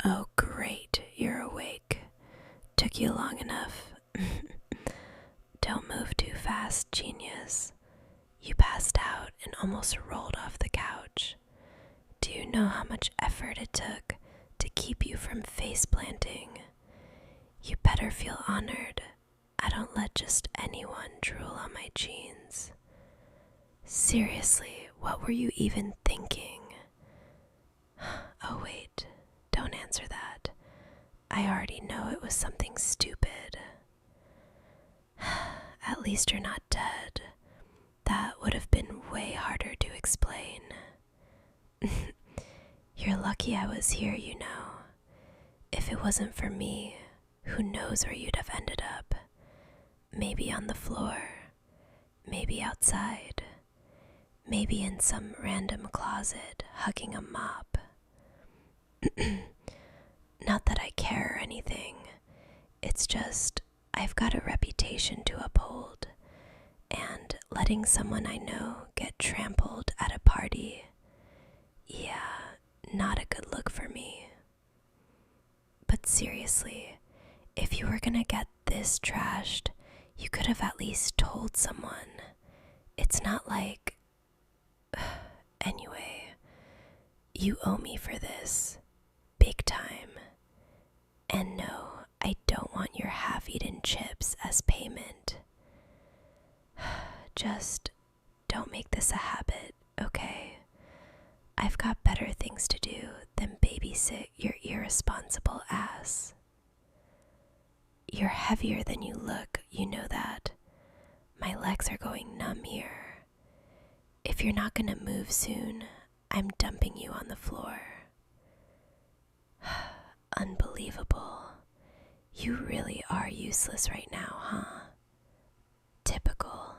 Oh, great, you're awake. Took you long enough. Don't move too fast, genius. You passed out and almost rolled off the couch. Do you know how much effort it took to keep you from face planting? You better feel honored. I don't let just anyone drool on my jeans. Seriously, what were you even thinking? Oh wait, don't answer that. I already know it was something stupid. At least you're not dead. That would have been way harder to explain. You're lucky I was here, you know. If it wasn't for me, who knows where you'd have ended up. Maybe on the floor, maybe outside, maybe in some random closet hugging a mop. Not that I care or anything. It's just I've got a reputation to uphold, and letting someone I know get trampled at a party, yeah, not a good look for me. But seriously, if you were gonna get this trashed, you could have at least told someone. It's not like... Anyway, you owe me for this. Big time. And no, I don't want your half-eaten chips as payment. Just don't make this a habit, okay? I've got better things to do than babysit your irresponsible ass. You're heavier than you look, you know that. My legs are going numb here. If you're not gonna move soon, I'm dumping you on the floor. Unbelievable. You really are useless right now, huh? Typical.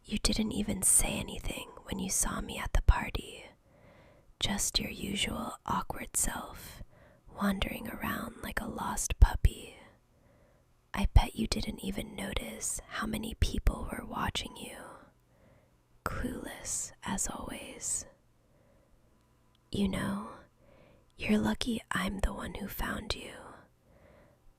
You didn't even say anything when you saw me at the party. Just your usual awkward self, wandering around like a lost puppy. I bet you didn't even notice how many people were watching you. Clueless, as always. You know, you're lucky I'm the one who found you.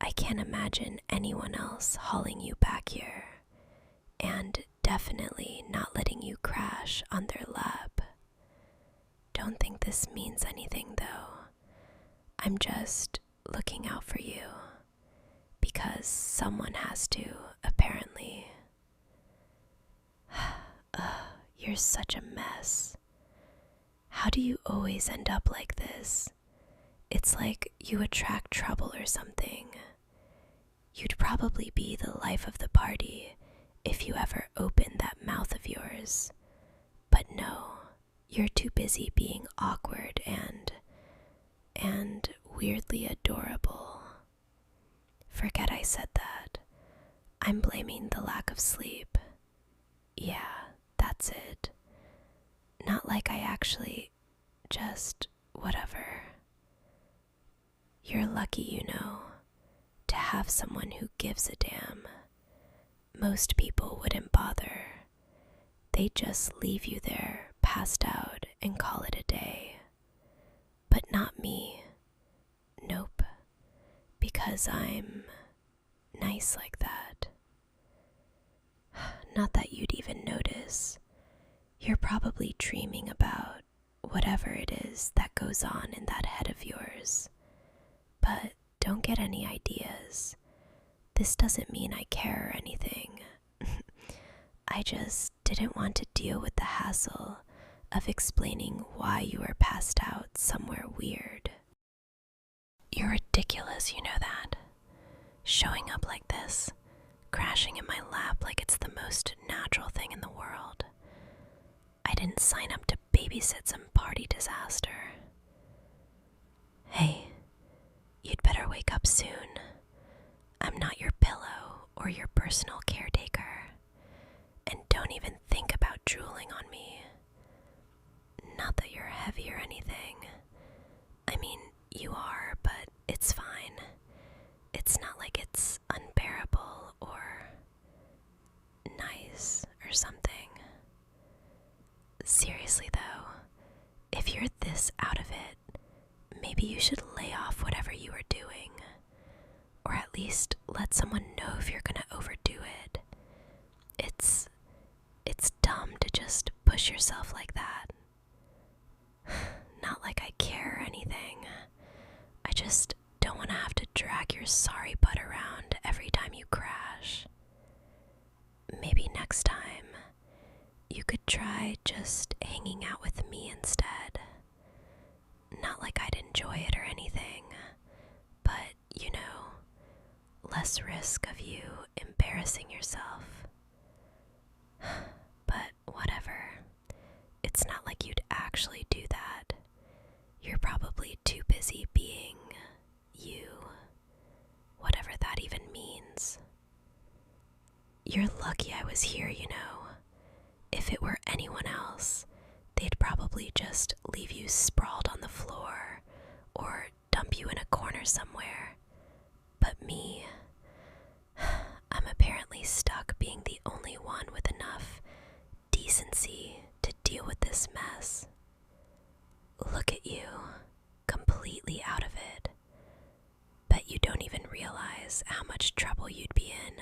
I can't imagine anyone else hauling you back here, and definitely not letting you crash on their lap. Don't think this means anything, though. I'm just looking out for you, because someone has to, apparently. You're such a mess. How do you always end up like this? It's like you attract trouble or something. You'd probably be the life of the party if you ever opened that mouth of yours. But no, you're too busy being awkward and weirdly adorable. Forget I said that. I'm blaming the lack of sleep. Yeah, that's it. Not like I actually, just whatever. You're lucky, you know, to have someone who gives a damn. Most people wouldn't bother. They'd just leave you there, passed out, and call it a day. But not me. Nope. Because I'm nice like that. Not that you'd even notice. You're probably dreaming about whatever it is that goes on in that head of yours. But don't get any ideas. This doesn't mean I care or anything. I just didn't want to deal with the hassle of explaining why you were passed out somewhere weird. You're ridiculous, you know that. Showing up like this, crashing in my lap like it's the most natural thing in the world. I didn't sign up to babysit some party disaster. Hey, you'd better wake up soon. I'm not your pillow or your personal caretaker. And don't even think about drooling on me. Not that you're heavy or anything. I mean, you are, but it's fine. It's not like it's unbearable or nice or something. Seriously though, if you're this out of it, maybe you should lay off whatever you are doing. Or at least let someone know if you're gonna overdo it. It's dumb to just push yourself like that. Not like I care or anything. I just don't want to have to drag your sorry butt around every time you crash. Maybe next time, you could try just hanging out with me instead. Not like I'd enjoy it or anything, but, you know, less risk of you embarrassing yourself. But whatever. It's not like you'd actually do that. You're probably too busy being you, whatever that even means. You're lucky I was here, you know. If it were anyone else, they'd probably just leave you sprawled on the floor or dump you in a corner somewhere. But me, I'm apparently stuck being the only one with enough decency to deal with this mess. Look at you, completely out of it. Bet you don't even realize how much trouble you'd be in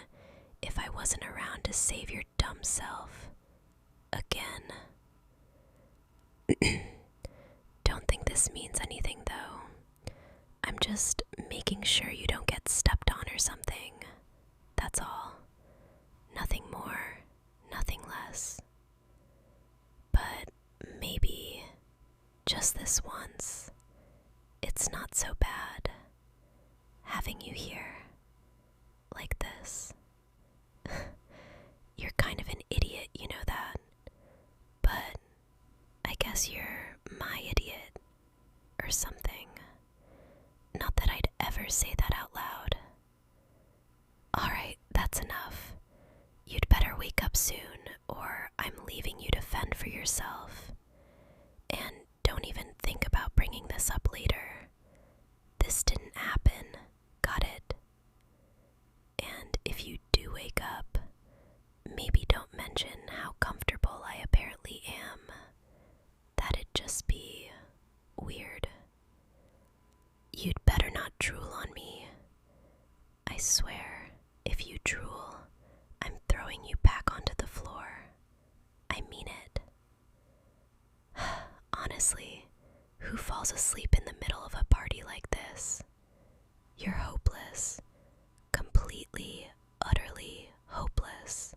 if I wasn't around to save your dumb self. Again. Don't think this means anything, though. I'm just making sure you don't get stepped on or something. That's all. Nothing more, nothing less. But maybe, just this once, it's not so bad having you here, like this. You're kind of an idiot, you know that, but I guess you're my idiot, or something. Not that I'd ever say that out loud. Alright, that's enough. You'd better wake up soon, or I'm leaving you to fend for yourself. And don't even think about bringing this up later. This didn't happen, got it? And if you do wake up, maybe don't mention how comfortable I apparently am. That'd just be weird. You'd better not drool on me. I swear, if you drool, I'm throwing you back onto the floor. I mean it. Honestly, who falls asleep in the middle of a party like this? You're hopeless. Completely, utterly hopeless.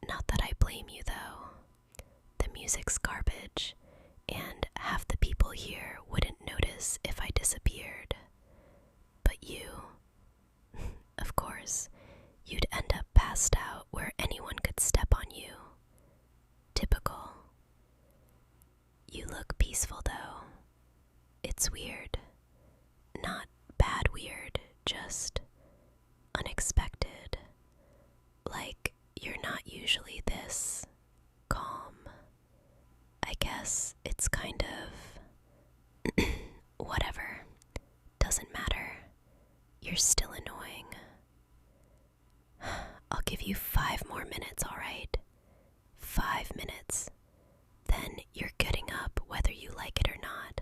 Not that I blame you, though. The music's garbage, and half the people here wouldn't notice if I disappeared. But you, of course, you'd end up passed out where anyone could step on you. Typical. You look peaceful, though. It's weird. Not bad weird, just unexpected. Like you're not usually this calm. I guess it's kind of whatever. Doesn't matter. You're still annoying. I'll give you 5 more minutes, alright? 5 minutes. Then you're getting up whether you like it or not.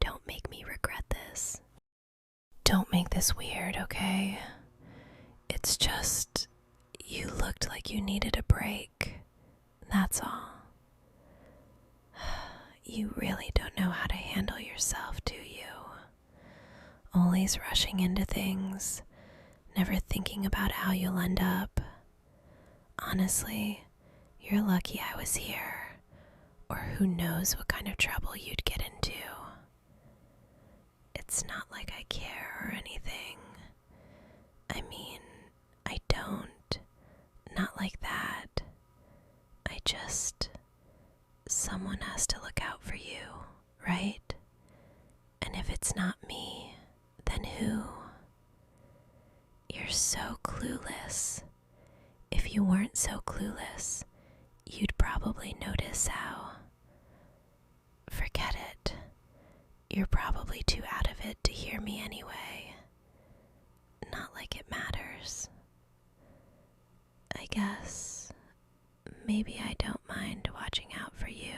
Don't make me regret this. Don't make this weird, okay? It's just, you looked like you needed a break. That's all. You really don't know how to handle yourself, do you? Always rushing into things, never thinking about how you'll end up. Honestly, you're lucky I was here, or who knows what kind of trouble you'd get into. It's not like I care or anything. I mean, I don't. Not like that. I just... Someone has to look out for you, right? And if it's not me, then who? You're so clueless. If you weren't so clueless, you'd probably notice how. Forget it. You're probably too out of it to hear me anyway. Not like it matters. I guess maybe I don't mind watching out for you.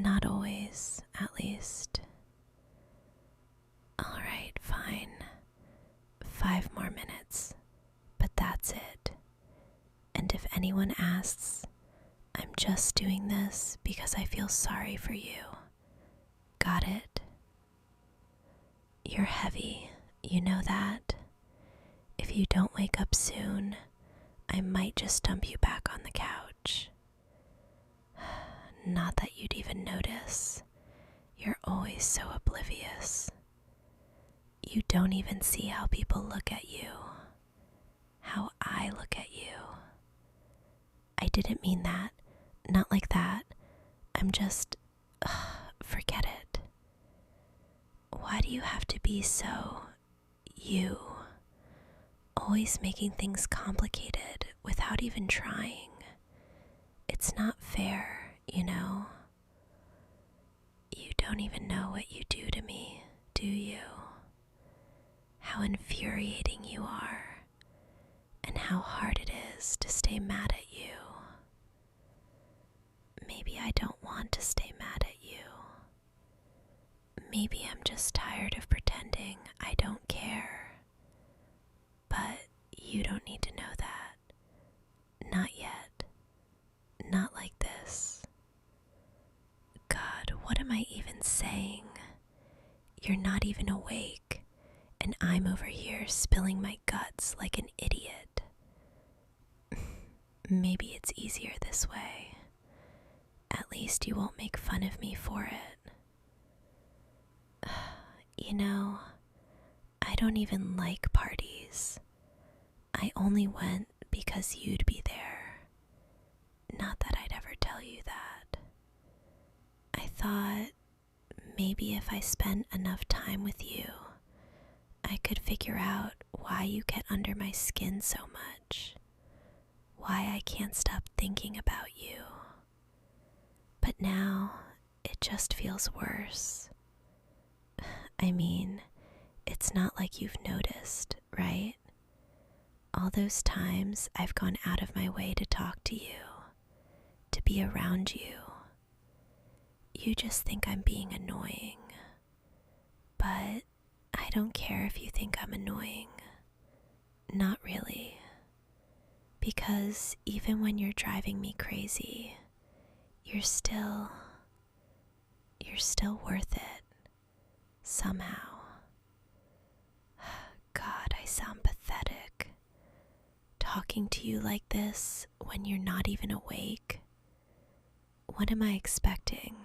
Not always, at least. Alright, fine. 5 more minutes. But that's it. And if anyone asks, I'm just doing this because I feel sorry for you. Got it? You're heavy, you know that? If you don't wake up soon, I might just dump you back on the couch. Not that you'd even notice. You're always so oblivious. You don't even see how people look at you. How I look at you. I didn't mean that. Not like that. I'm just... forget it. Why do you have to be so... you? Always making things complicated without even trying. It's not fair, you know? You don't even know what you do to me, do you? How infuriating you are, and how hard it is to stay mad at you. Maybe I don't want to stay mad at you. Maybe I'm just tired of pretending I don't care. But you don't need to know that. Not yet. Not like this. God, what am I even saying? You're not even awake, and I'm over here spilling my guts like an idiot. Maybe it's easier this way. At least you won't make fun of me for it. You know, I don't even like parties. I only went because you'd be there. Not that I'd ever tell you that. I thought maybe if I spent enough time with you, I could figure out why you get under my skin so much. Why I can't stop thinking about you. But now, it just feels worse. I mean, it's not like you've noticed, right? All those times I've gone out of my way to talk to you, to be around you. You just think I'm being annoying. But I don't care if you think I'm annoying. Not really. Because even when you're driving me crazy, you're still worth it. Somehow. God, I sound pathetic. Talking to you like this when you're not even awake. What am I expecting?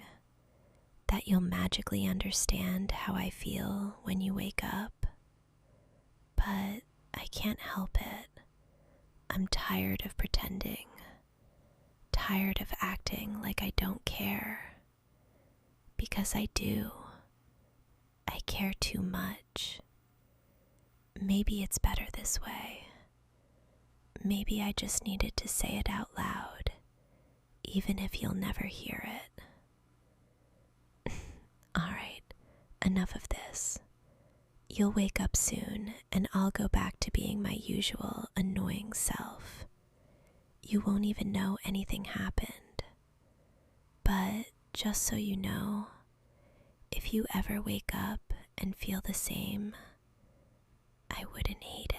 That you'll magically understand how I feel when you wake up? But I can't help it. I'm tired of pretending. Tired of acting like I don't care. Because I do. I care too much. Maybe it's better this way. Maybe I just needed to say it out loud, even if you'll never hear it. Alright, enough of this. You'll wake up soon, and I'll go back to being my usual annoying self. You won't even know anything happened. But just so you know, if you ever wake up and feel the same, I wouldn't hate it.